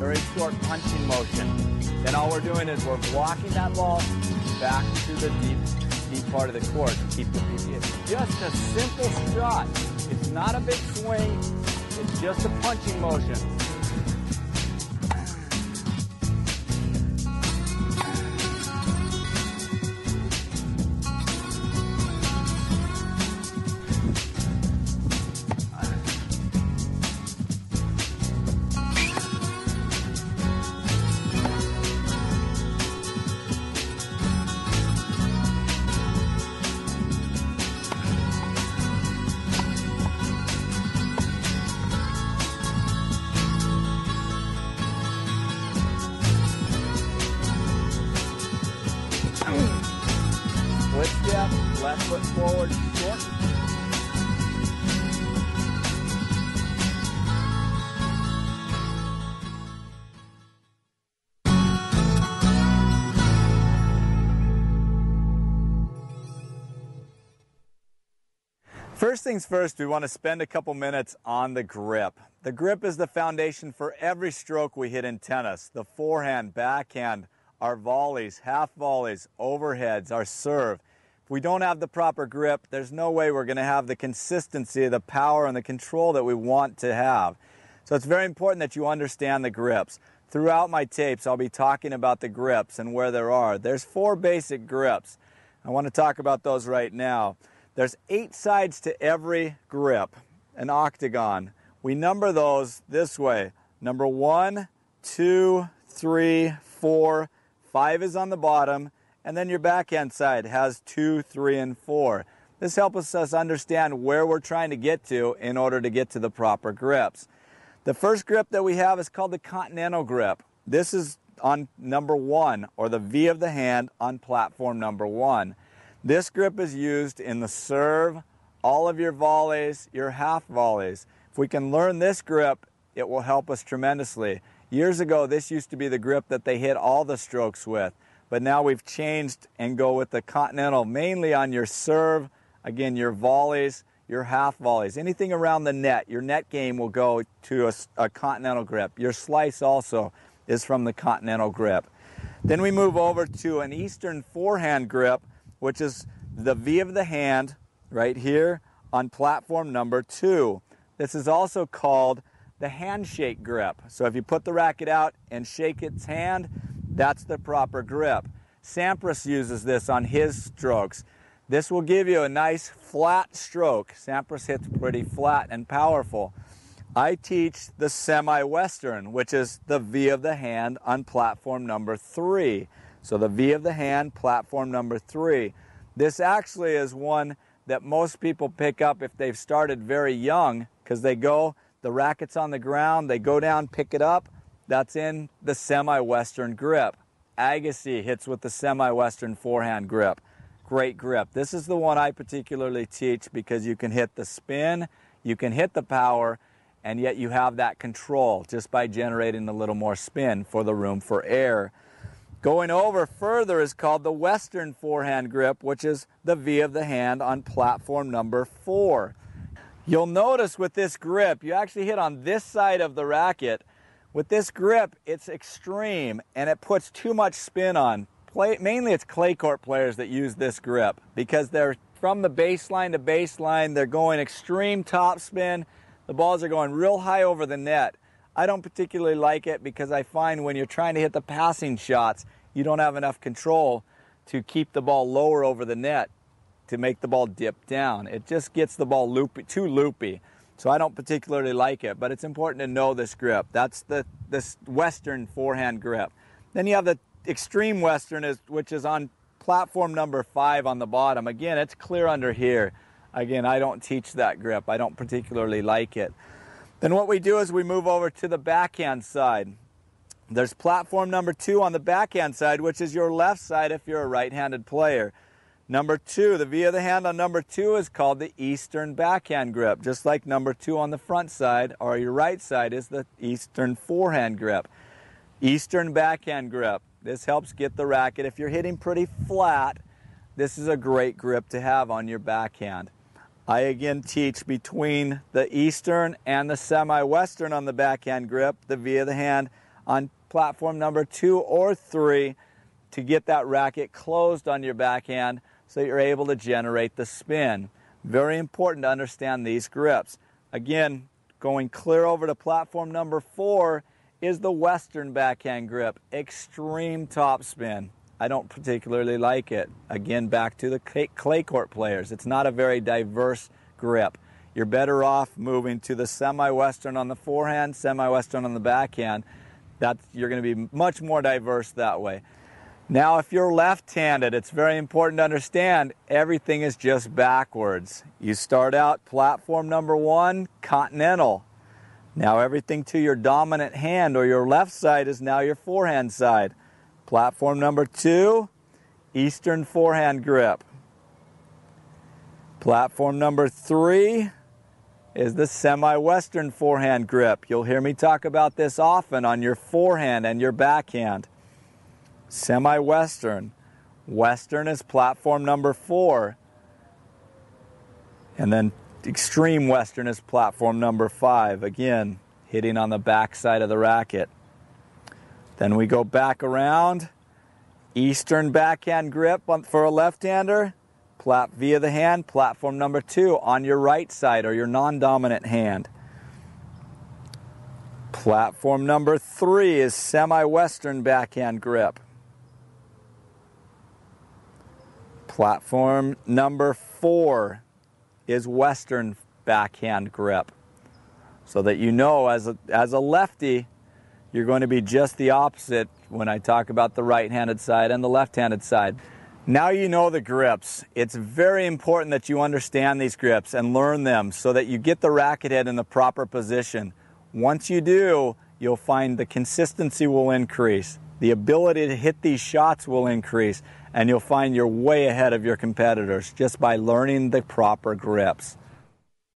very short punching motion. Then all we're doing is we're blocking that ball back to the deep part of the court to keep the PG. It's just a simple shot. It's not a big swing. It's just a punching motion. Split step, left foot forward, short. First things first, we want to spend a couple minutes on the grip. The grip is the foundation for every stroke we hit in tennis. The forehand, backhand, our volleys, half volleys, overheads, our serve. If we don't have the proper grip, there's no way we're going to have the consistency, the power, and the control that we want to have. So it's very important that you understand the grips. Throughout my tapes, I'll be talking about the grips and where there are. There's 4 basic grips. I want to talk about those right now. There's 8 sides to every grip, an octagon. We number those this way. Number 1, 2, 3, 4, 5 is on the bottom, and then your backhand side has 2, 3, and 4. This helps us understand where we're trying to get to in order to get to the proper grips. The first grip that we have is called the continental grip. This is on number 1, or the V of the hand on platform number 1. This grip is used in the serve, all of your volleys, your half volleys. If we can learn this grip, it will help us tremendously. Years ago, this used to be the grip that they hit all the strokes with, but now we've changed and go with the continental, mainly on your serve, again, your volleys, your half volleys. Anything around the net, your net game will go to a continental grip. Your slice also is from the continental grip. Then we move over to an Eastern forehand grip, which is the V of the hand right here on platform number 2. This is also called the handshake grip. So if you put the racket out and shake its hand, that's the proper grip. Sampras uses this on his strokes. This will give you a nice flat stroke. Sampras hits pretty flat and powerful. I teach the semi-western, which is the V of the hand on platform number 3. So the V of the hand, platform number 3. This actually is one that most people pick up if they've started very young, because they go, the racket's on the ground, they go down, pick it up. That's in the semi-western grip. Agassi hits with the semi-western forehand grip. Great grip. This is the one I particularly teach because you can hit the spin, you can hit the power, and yet you have that control just by generating a little more spin for the room for air. Going over further is called the Western forehand grip, which is the V of the hand on platform number 4. You'll notice with this grip, you actually hit on this side of the racket. With this grip, it's extreme and it puts too much spin on. Mainly it's clay court players that use this grip because they're from the baseline to baseline, they're going extreme top spin. The balls are going real high over the net. I don't particularly like it because I find when you're trying to hit the passing shots, you don't have enough control to keep the ball lower over the net to make the ball dip down. It just gets the ball loopy, too loopy. So I don't particularly like it, but it's important to know this grip. That's this Western forehand grip. Then you have the extreme Western, which is on platform number 5 on the bottom. Again, it's clear under here. Again, I don't teach that grip. I don't particularly like it. Then what we do is we move over to the backhand side. There's platform number 2 on the backhand side, which is your left side if you're a right-handed player. Number 2, the V of the hand on number 2 is called the Eastern backhand grip, just like number 2 on the front side, or your right side is the Eastern forehand grip. Eastern backhand grip. This helps get the racket. If you're hitting pretty flat, this is a great grip to have on your backhand. I again teach between the Eastern and the semi-Western on the backhand grip, the V of the hand on platform number 2 or 3 to get that racket closed on your backhand so you're able to generate the spin. Very important to understand these grips. Again, going clear over to platform number 4 is the Western backhand grip. Extreme topspin. I don't particularly like it. Again, back to the clay court players. It's not a very diverse grip. You're better off moving to the semi-Western on the forehand, semi-Western on the backhand. You're going to be much more diverse that way. Now, if you're left-handed, it's very important to understand everything is just backwards. You start out platform number 1, continental. Now everything to your dominant hand or your left side is now your forehand side. Platform number 2, Eastern forehand grip. Platform number 3 is the semi-Western forehand grip. You'll hear me talk about this often on your forehand and your backhand. Semi-Western. Western is platform number 4. And then Extreme Western is platform number 5. Again, hitting on the back side of the racket. Then we go back around. Eastern backhand grip for a left-hander. Via the hand, platform number 2 on your right side or your non-dominant hand. Platform number 3 is semi-Western backhand grip. Platform number 4 is Western backhand grip. So that you know as a lefty, you're going to be just the opposite when I talk about the right-handed side and the left-handed side. Now you know the grips. It's very important that you understand these grips and learn them so that you get the racket head in the proper position. Once you do, you'll find the consistency will increase. The ability to hit these shots will increase, and you'll find you're way ahead of your competitors just by learning the proper grips.